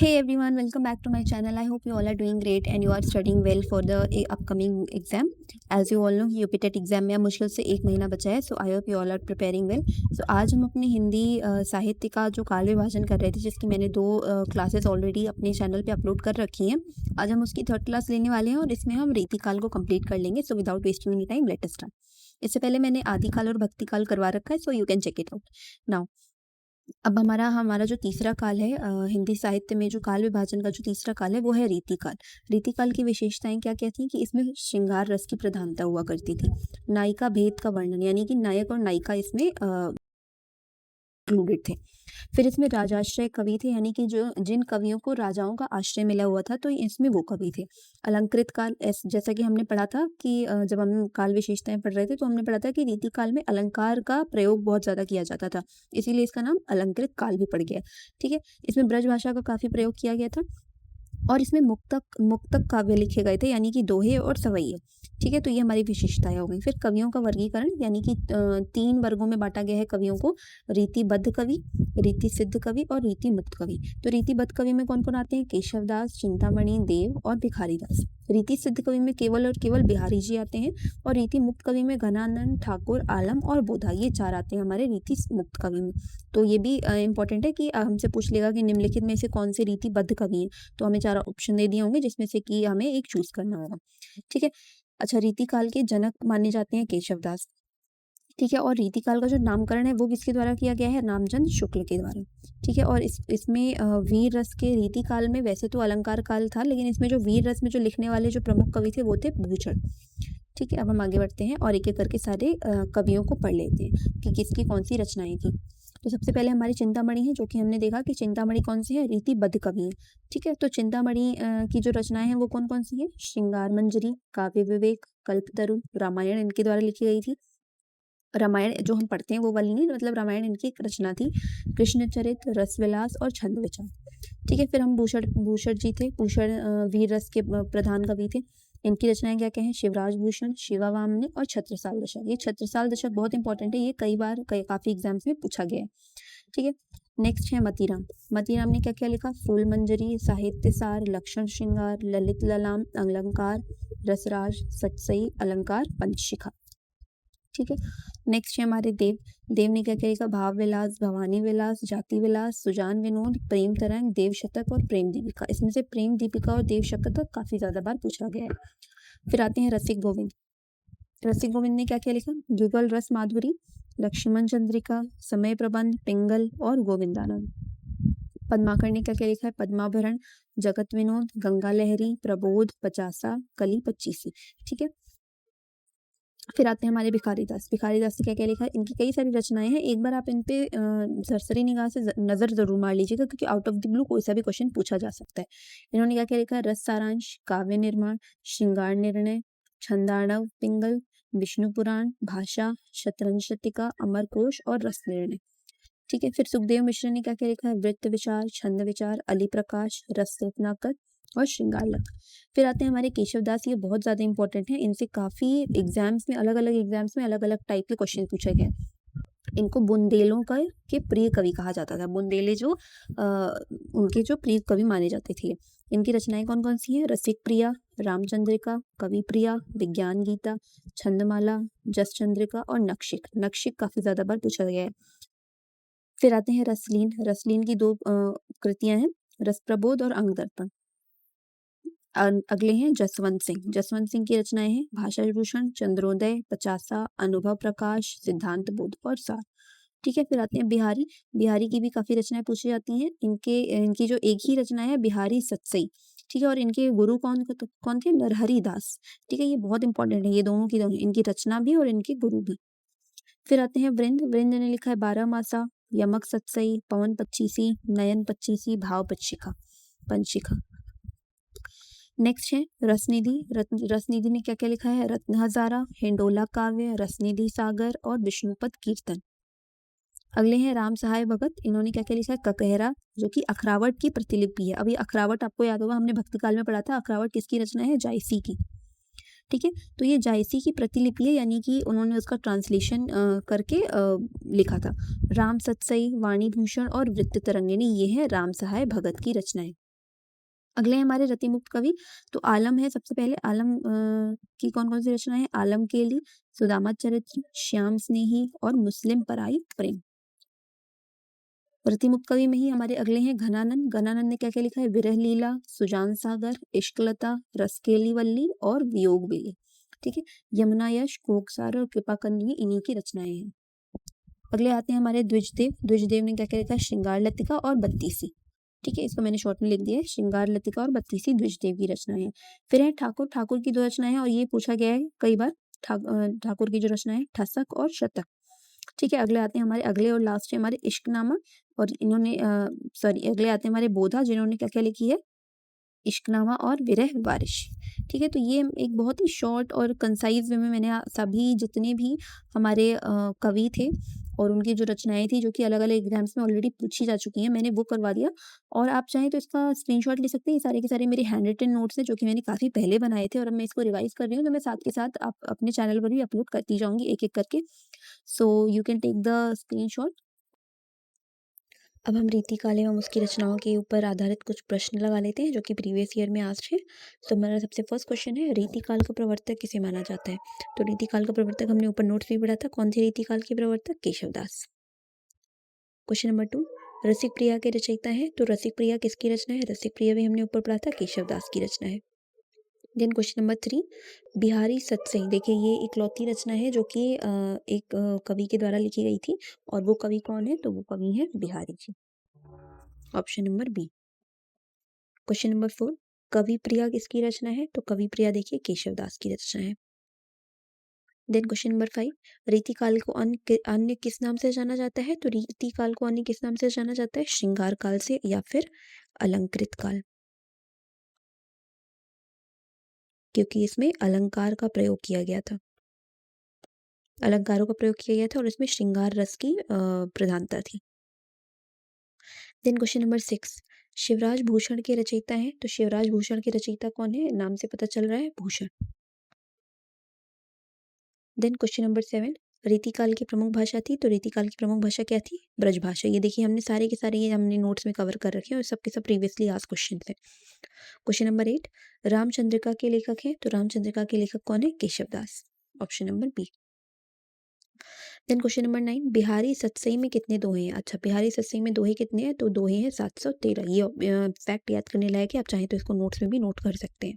Hey everyone, welcome back to my channel. I hope you all are doing great and you are studying well for the upcoming exam. As you all know, UPTET exam में मुश्किल से 1 महीना बचा है. So I hope you all are preparing well. So आज हम अपने हिंदी साहित्य का जो काल विभाजन कर रहे थे, जिसकी मैंने 2 क्लासेस ऑलरेडी अपने चैनल पे अपलोड कर रखी हैं. आज हम उसकी 3rd क्लास लेने वाले हैं और इसमें हम रीतिकाल को कंप्लीट कर लेंगे. So without wasting any time let us start. इससे पहले मैंने आदिकाल और भक्तिकाल करवा रखा है, so you can check it out now. अब हमारा जो तीसरा काल है, हिंदी साहित्य में जो काल विभाजन का जो तीसरा काल है वो है रीतिकाल. रीतिकाल की विशेषताएं क्या क्या थी कि इसमें श्रृंगार रस की प्रधानता हुआ करती थी. नायिका भेद का वर्णन, यानी कि नायक और नायिका इसमें इंक्लूडेड थे. फिर इसमें राजाश्रय कवि थे, यानी कि जो जिन कवियों को राजाओं का आश्रय मिला हुआ था, तो इसमें वो कवि थे. अलंकृत काल, जैसा कि हमने पढ़ा था कि जब हम काल विशेषताएं पढ़ रहे थे तो हमने पढ़ा था कि रीतिकाल में अलंकार का प्रयोग बहुत ज़्यादा किया जाता था, इसीलिए इसका नाम अलंकृत काल भी पड़ गया. ठीक है. इसमें ब्रज भाषा का काफ़ी प्रयोग किया गया था और इसमें मुक्तक काव्य लिखे गए थे, यानी कि दोहे और सवैये. ठीक है. तो ये हमारी विशेषताएं हो गई. फिर कवियों का वर्गीकरण, यानी कि 3 वर्गों में बांटा गया है कवियों को: रीतिबद्ध कवि, रीति सिद्ध कवि और रीति मुक्त कवि. तो रीतिबद्ध कवि में कौन कौन आते हैं? केशवदास, चिंतामणि, देव और भिखारीदास. रीति सिद्ध कवि में केवल और केवल बिहारी जी आते हैं. और रीति मुक्त कवि में घनानंद, ठाकुर, आलम और बोधा, ये 4 आते हैं हमारे रीति मुक्त कवि में. तो ये भी इंपॉर्टेंट है कि हमसे पूछ लेगा कि निम्नलिखित में से कौन से रीतिबद्ध कवि हैं. तो हमें 4 ऑप्शन दे दिए होंगे जिसमें से कि हमें एक चूज करना होगा. ठीक है. अच्छा, रीतिकाल के जनक माने जाते हैं केशवदास. ठीक है. और रीतिकाल का जो नामकरण है वो किसके द्वारा किया गया है? रामचंद्र शुक्ल के द्वारा. ठीक है. और इसमें वीर रस के रीतिकाल में, वैसे तो अलंकार काल था, लेकिन इसमें जो वीर रस में जो लिखने वाले जो प्रमुख कवि थे वो थे भूषण. ठीक है. अब हम आगे बढ़ते हैं और एक एक करके सारे कवियों को पढ़ लेते हैं कि किसकी कौन सी रचनाएं थी. तो सबसे पहले हमारी चिंतामणि है, जो कि हमने देखा कि चिंतामणि कौन सी है? रीतिबद्ध कवि है. ठीक है. तो चिंतामणि की जो रचनाएं हैं वो कौन कौन सी है? श्रृंगार मंजरी, काव्य विवेक, कल्पतरु, रामायण इनके द्वारा लिखी गई थी. रामायण जो हम पढ़ते हैं वो वाली नहीं, मतलब रामायण इनकी एक रचना थी. कृष्णचरित, रसविलास और छंद विचार. ठीक है. फिर हम भूषण जी थे. भूषण वीर रस के प्रधान कवि थे. इनकी रचनाएं क्या क्या हैं? शिवराज भूषण, शिवावामने और छत्रसाल दशक. ये छत्रसाल दशक बहुत इंपॉर्टेंट है, ये कई बार काफी एग्जाम्स में पूछा गया है. ठीक है. नेक्स्ट है मतीराम. मतीराम ने क्या क्या लिखा? फूल मंजरी, साहित्य सार, लक्षण श्रृंगार, ललित ललाम, अलंकार, रसराज, सतसई, अलंकार, पंचशिखा. ठीक है. नेक्स्ट है हमारे देव. देव ने क्या क्या लिखा? भाव विलास, भवानी विलास, जाति विलास, सुजान विनोद, प्रेम तरंग, देव शतक और प्रेम दीपिका. इसमें से प्रेम दीपिका और देव शतक काफी ज्यादा बार पूछा गया है. फिर आते हैं रसिक गोविंद. रसिक गोविंद ने क्या क्या लिखा? युगल रस माधुरी, लक्ष्मण चंद्रिका, समय प्रबंध, पिंगल और गोविंदानंद. पद्माकर ने क्या क्या लिखा है? पद्माभरण, जगत विनोद, गंगा लहरी, प्रबोध, पचासा, कली 25. ठीक है. फिर आते हैं हमारे भिखारीदास. भिखारीदास ने क्या क्या लिखा है? इनकी कई सारी रचनाएं हैं. एक बार आप इन पे सरसरी निगाह से नजर जरूर मार लीजिएगा, क्योंकि आउट ऑफ द ब्लू कोई सा भी क्वेश्चन पूछा जा सकता है. इन्होंने क्या क्या लिखा है? रस सारांश, काव्य निर्माण, श्रृंगार निर्णय, छंदार्णव, पिंगल, विष्णु पुराण, भाषा, शतरंज शतिका, अमरकोश और रस निर्णय. ठीक है. फिर सुखदेव मिश्र ने क्या क्या लिखा है? वृत्त विचार, छंद विचार, अली प्रकाश, रस रत्नाकर और श्रृंगार लता. फिर आते हैं हमारे केशवदास. ये बहुत ज्यादा इंपॉर्टेंट है, इनसे काफी एग्जाम्स में अलग अलग टाइप के क्वेश्चन पूछे गए. इनको बुंदेलों के प्रिय कवि कहा जाता था. बुंदेले जो उनके जो प्रिय कवि माने जाते थे. इनकी रचनाएं कौन कौन सी हैं? रसिक प्रिया, रामचंद्रिका, कवि प्रिया, विज्ञान गीता, छंदमाला, जस चंद्रिका और नक्षिक. नक्षिक काफी ज्यादा बार पूछा गया है. फिर आते हैं रसलीन. रसलीन की 2 कृतियां हैं, रस प्रबोध और अंग दर्पण. अगले हैं जसवंत सिंह. जसवंत सिंह की रचनाएं हैं भाषा विभूषण, चंद्रोदय, पचासा, अनुभव प्रकाश, सिद्धांत बोध और सार. ठीक है. फिर आते हैं बिहारी. बिहारी की भी काफी रचनाएं पूछी जाती हैं. इनकी जो एक ही रचना है बिहारी सतसई. ठीक है. और इनके गुरु कौन थे? नरहरि दास. ठीक है. ये बहुत इंपॉर्टेंट है, ये दोनों की दोनों, इनकी रचना भी और इनके गुरु भी. फिर आते हैं वृंद. वृंद ने लिखा है 12 मासा, यमक सतसई, पवन 25, नयन 25, भाव पंचशिखा. नेक्स्ट है रसनिधि. रसनिधि ने क्या क्या लिखा है? रत्न हजारा, हिंडोला काव्य, रसनिधि सागर और विष्णुपद कीर्तन. अगले हैं राम सहाय भगत. इन्होंने क्या क्या लिखा है? ककहरा, जो कि अखरावट की प्रतिलिपि है. अभी अखरावट आपको याद होगा, हमने भक्तिकाल में पढ़ा था. अखरावट किसकी रचना है? जायसी की. ठीक है. तो ये जायसी की प्रतिलिपि है, यानी कि उन्होंने उसका ट्रांसलेशन करके लिखा था. राम सतसई, वाणी भूषण और वृत्त तरंगिणी, ये है राम सहाय भगत की रचनाएं. अगले हैं हमारे रतिमुक्त कवि। तो आलम है सबसे पहले। आलम की कौन-कौन सी रचना है? आलम केली, सुदामा चरित्र, श्याम स्नेही और मुस्लिम पराई प्रेम। रतिमुक्त कवि में ही हमारे अगले हैं घनानंद। घनानंद ने क्या-क्या लिखा है? विरह लीला, सुजान सागर, इश्कलता, रसकेली वल्ली और वियोग बेली। ठीक है। यमुना यश, कोकसार और कृपाकंद इन्हीं की रचनाएं हैं। अगले आते हैं हमारे द्विजदेव। द्विजदेव ने क्या-क्या लिखा है? श्रृंगार लतिका और बत्तीसी। ठीक है, इसको मैंने शॉर्ट में लिख दिया है। श्रृंगार लतिका और बत्तीसी द्विजदेव की रचनाएं हैं। फिर है ठाकुर। ठाकुर की 2 रचनाएं हैं और ये पूछा गया है कई बार। ठाकुर की जो रचना है ठसक और शतक। ठीक है, अगले आते हैं हमारे अगले और लास्ट है हमारे इश्कनामा। और इन्होंने सॉरी अगले आते हैं हमारे बोधा, जिन्होंने क्या-क्या लिखी है? इश्कनामा और विरह बारिश। ठीक है, तो ये एक बहुत ही शॉर्ट और कंसाइज वे में मैंने सभी जितने भी हमारे कवि थे और उनकी जो रचनाएं थी जो कि अलग-अलग एग्जाम्स में ऑलरेडी पूछी जा चुकी हैं, मैंने वो करवा दिया। और आप चाहें तो इसका स्क्रीनशॉट ले सकते हैं। ये सारे के सारे मेरे हैंड रिटन नोट्स हैं जो कि मैंने काफ़ी पहले बनाए थे और अब मैं इसको रिवाइज कर रही हूँ, तो मैं साथ के साथ आप अपने चैनल पर भी अपलोड करती जाऊँगी एक-एक करके। So you can take the screenshot. अब हम रीतिकाल एवं उसकी रचनाओं के ऊपर आधारित कुछ प्रश्न लगा लेते हैं जो कि प्रीवियस ईयर में आस्क्ड है। तो हमारा सबसे फर्स्ट क्वेश्चन है, रीतिकाल का प्रवर्तक किसे माना जाता है? तो रीतिकाल का प्रवर्तक हमने ऊपर नोट्स में पढ़ा था। कौन थे रीतिकाल के प्रवर्तक? केशवदास। क्वेश्चन नंबर 2, रसिक प्रिया के रचयिता है। तो रसिक प्रिया किसकी रचना है? रसिक प्रिया भी हमने ऊपर पढ़ा था, केशवदास की रचना है। Then question number 3, Bihari Satsai. देखिए ये इकलौती रचना है जो कि एक कवि के द्वारा लिखी गई थी और वो कवि कौन है? तो वो कवि है Bihari ji. Option number B. Question number 4, कवि प्रिया किसकी रचना है? तो कवि प्रिया देखिए केशवदास की रचना है। देन क्वेश्चन नंबर 5, रीतिकाल को अन्य किस नाम से जाना जाता है? तो रीतिकाल को अन्य किस नाम से जाना जाता है? श्रृंगार काल से या फिर अलंकृत काल, क्योंकि इसमें अलंकार का प्रयोग किया गया था। अलंकारों का प्रयोग किया गया था और इसमें श्रृंगार रस की प्रधानता थी। Then question number 6, Shivraj Bhushan के रचयिता हैं। तो शिवराज भूषण के रचयिता कौन है? नाम से पता चल रहा है, भूषण। देन क्वेश्चन नंबर 7, रीतिकाल की प्रमुख भाषा थी। तो रीतिकाल की प्रमुख भाषा क्या थी? ब्रजभाषा। ये देखिए हमने सारे के सारे ये हमने नोट्स में कवर कर रखे हैं और सबके सब प्रीवियसली आस्क्ड क्वेश्चन थे। क्वेश्चन नंबर 8, रामचंद्रिका के लेखक हैं। तो रामचंद्रिका के लेखक कौन है? Keshavdas. Option number B. Then question number 9, Bihari Satsai में कितने दोहे हैं? अच्छा, बिहारी सतसई में दोहे कितने हैं? तो दोहे हैं 713। ये फैक्ट याद करने लायक है, आप चाहें तो इसको नोट्स में भी नोट कर सकते हैं।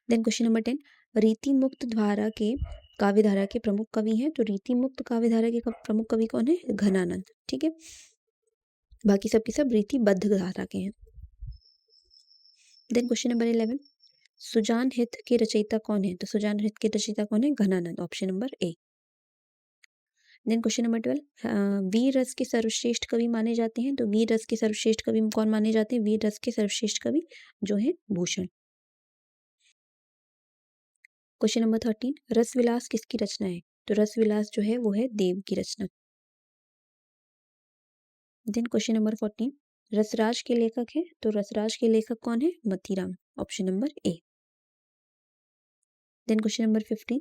देन क्वेश्चन नंबर 10, रीति मुक्त धारा के काव्य धारा के प्रमुख कवि हैं। तो रीति मुक्त काव्य धारा के प्रमुख कवि कौन है? घनानंद। ठीक है, बाकी सबके सब रीतिबद्ध धारा के हैं। देन क्वेश्चन नंबर 11, सुजान हित के रचयिता कौन है? तो सुजान हित के रचयिता कौन है? Ghananand. Option number A. Then question number 12, वीर रस के सर्वश्रेष्ठ कवि माने जाते हैं। तो वीर रस के सर्वश्रेष्ठ कवि कौन माने जाते हैं? वीर रस के सर्वश्रेष्ठ कवि जो है भूषण। क्वेश्चन नंबर 13, रस विलास किसकी रचना है? तो रस विलास जो है वो है देव की रचना। देन क्वेश्चन नंबर 14, रसराज के लेखक है। तो रसराज के लेखक कौन है? Matiram. Option number A. Then question number 15,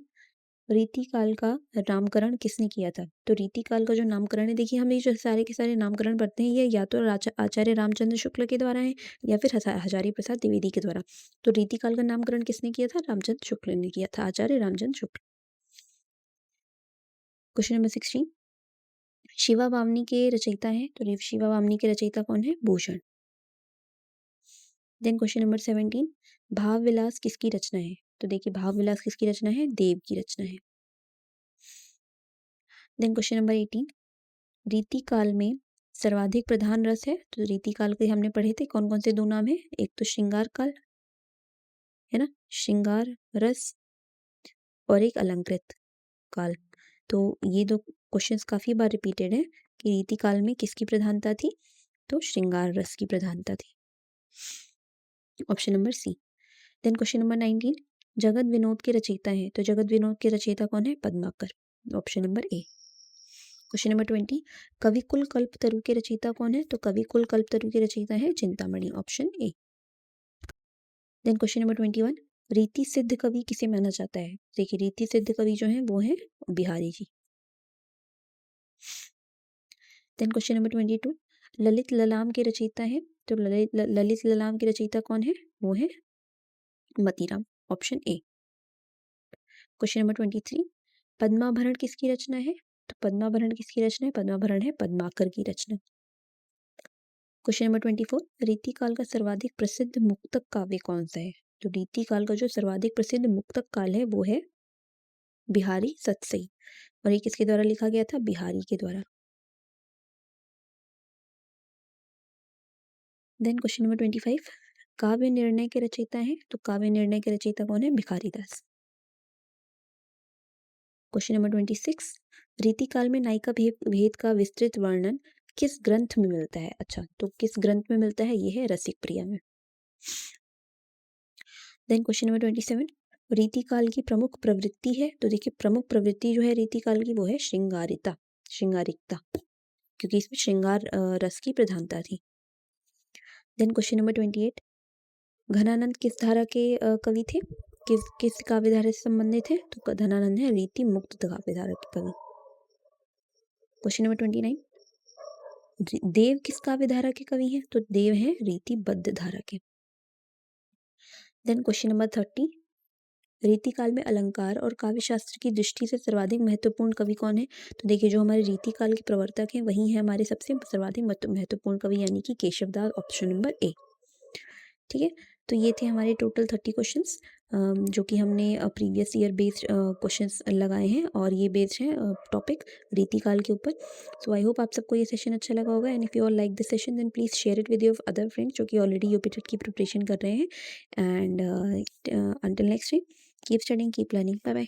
रीतिकाल का नामकरण किसने किया था? तो रीतिकाल का जो नामकरण है, देखिए हम ये जो सारे के सारे नामकरण पढ़ते हैं ये या तो आचार्य रामचंद्र शुक्ल के द्वारा है या फिर हजारी प्रसाद द्विवेदी के द्वारा। तो रीतिकाल का नामकरण किसने किया था? रामचंद्र शुक्ल ने किया था, आचार्य रामचंद्र शुक्ल। क्वेश्चन नंबर 16, शिवा वामनी के रचयिता हैं। तो शिवा वामनी के रचयिता कौन है? भूषण। देन क्वेश्चन नंबर 17, भाव विलास किसकी रचना है? तो देखिए भाव विलास किसकी रचना है? देव की रचना है। देन क्वेश्चन नंबर 18, रीतिकाल में सर्वाधिक प्रधान रस है। तो रीतिकाल के हमने पढ़े थे कौन कौन से 2 नाम है? एक तो श्रृंगार काल है ना, श्रृंगार रस, और एक अलंकृत काल। तो ये 2 क्वेश्चंस काफी बार रिपीटेड है कि रीतिकाल में किसकी प्रधानता थी? तो श्रृंगार रस की प्रधानता थी। Option number C. Then question number 19, Jagat Vinod के रचयिता हैं। तो जगत विनोद के रचयिता कौन है? पद्माकर। ऑप्शन नंबर ए। क्वेश्चन नंबर 20, कविकुल कल्पतरु के रचयिता कौन है? तो कविकुल कल्पतरु के रचयिता है Chintamani. Option A. Then question number 21, रीति सिद्ध कवि किसे माना जाता है? देखिए रीति सिद्ध कवि जो है वो है बिहारी जी। देन क्वेश्चन नंबर 22, ललित ललाम के रचयिता हैं, तो ललित ललाम के रचयिता कौन है? वो है Matiram, option A. Question number 23, पद्माभरण किसकी रचना है? तो पद्माभरण किसकी रचना है? पद्माभरण है पद्माकर की रचना। क्वेश्चन नंबर 24, रीतिकाल का सर्वाधिक प्रसिद्ध मुक्तक काव्य कौन सा है? तो रीतिकाल का जो सर्वाधिक प्रसिद्ध मुक्तक काल है वो है बिहारी सतसई, और ये किसके द्वारा लिखा गया था? बिहारी के द्वारा। देन क्वेश्चन नंबर 25, काव्य निर्णय के रचयिता हैं, तो काव्य निर्णय के रचयिता कौन है? भिखारीदास। क्वेश्चन नंबर 26, रीतिकाल में नायिका भेद का विस्तृत वर्णन किस ग्रंथ में मिलता है? अच्छा, तो किस ग्रंथ में मिलता है? ये है रसिक प्रिया में। देन क्वेश्चन नंबर 27, रीतिकाल की प्रमुख प्रवृत्ति है, तो देखिए प्रमुख प्रवृत्ति जो है रीतिकाल की वो है श्रृंगारिता, श्रृंगारिकता, क्योंकि इसमें श्रृंगार रस की प्रधानता थी। देन क्वेश्चन नंबर 28, घनानंद किस धारा के कवि थे? किस काव्य धारा से संबंधित है? तो घनानंद है रीति मुक्त काव्य धारा के कवि। क्वेश्चन नंबर 29, देव किस काव्य धारा के कवि हैं? तो देव हैं रीतिबद्ध धारा के। देन क्वेश्चन नंबर 30, रीतिकाल में अलंकार और काव्य शास्त्र की दृष्टि से सर्वाधिक महत्वपूर्ण कवि कौन है? तो देखिए जो हमारे रीतिकाल के प्रवर्तक हैं वही है हमारे सबसे सर्वाधिक महत्वपूर्ण कवि, यानी कि केशवदास, ऑप्शन नंबर ए। ठीक है, तो ये थे हमारे टोटल 30 क्वेश्चंस जो कि हमने प्रीवियस ईयर बेस्ड क्वेश्चंस लगाए हैं, और ये बेस्ड हैं टॉपिक रीतिकाल के ऊपर। सो आई होप आप सबको ये सेशन अच्छा लगा होगा, and if you all like this session then please share it with your other friends जो कि ऑलरेडी यूपी टेट की प्रिपरेशन कर रहे हैं। And until next time, keep studying, keep learning, bye bye.